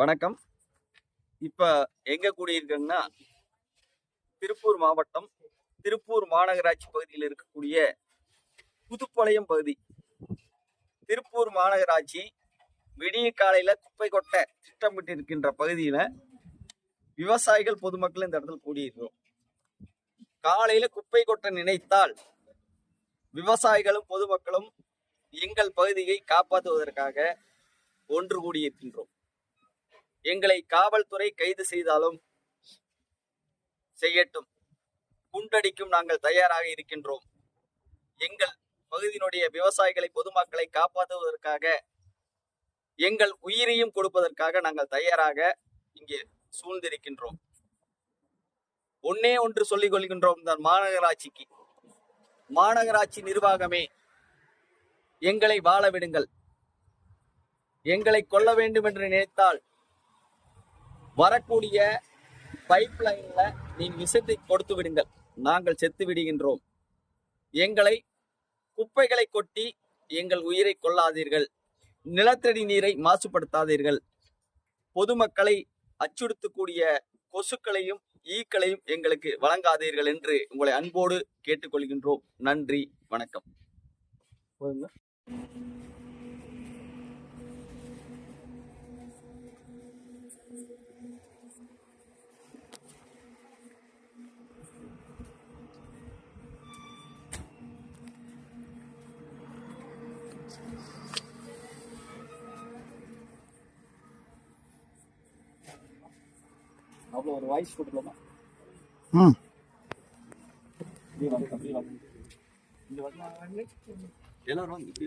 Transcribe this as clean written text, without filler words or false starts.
வணக்கம். இப்ப எங்க கூடியிருக்கேன்னா, திருப்பூர் மாவட்டம், திருப்பூர் மாநகராட்சி பகுதியில் இருக்கக்கூடிய புதுப்பாளையம் பகுதி. திருப்பூர் மாநகராட்சி விடிய காலையில குப்பை கொட்ட திட்டமிட்டு இருக்கின்ற பகுதியில விவசாயிகள் பொதுமக்கள் இந்த இடத்துல கூடியிருக்கிறோம். காலையில குப்பை கொட்ட நினைத்தால் விவசாயிகளும் பொதுமக்களும் எங்கள் பகுதியை காப்பாற்றுவதற்காக ஒன்று கூடியிருக்கின்றோம். எங்களை காவல்துறை கைது செய்தாலும் செய்யட்டும், குண்டடிக்கும் நாங்கள் தயாராக இருக்கின்றோம். எங்கள் பகுதியினுடைய விவசாயிகளை பொதுமக்களை காப்பாற்றுவதற்காக எங்கள் உயிரையும் கொடுப்பதற்காக நாங்கள் தயாராக இங்கே சூழ்ந்திருக்கின்றோம். ஒன்னே ஒன்று சொல்லிக் கொள்கின்றோம், இந்த மாநகராட்சிக்கு, மாநகராட்சி நிர்வாகமே எங்களை வாழ விடுங்கள். எங்களை கொல்ல வேண்டும் என்று நினைத்தால் வரக்கூடிய பைப் லைன்ல நீங்க விஷத்தை கொடுத்து விடுங்கள், நாங்கள் செத்து விடுகின்றோம். எங்களை குப்பைகளை கொட்டி எங்கள் உயிரை கொள்ளாதீர்கள், நிலத்தடி நீரை மாசுபடுத்தாதீர்கள், பொதுமக்களை அச்சுறுத்தக்கூடிய கொசுக்களையும் ஈக்களையும் எங்களுக்கு வழங்காதீர்கள் என்று உங்களை அன்போடு கேட்டுக்கொள்கின்றோம். நன்றி, வணக்கம். அவ்வளோ ஒரு வாய்ஸ் கொடுக்கலாமா? எல்லாரும் இப்படி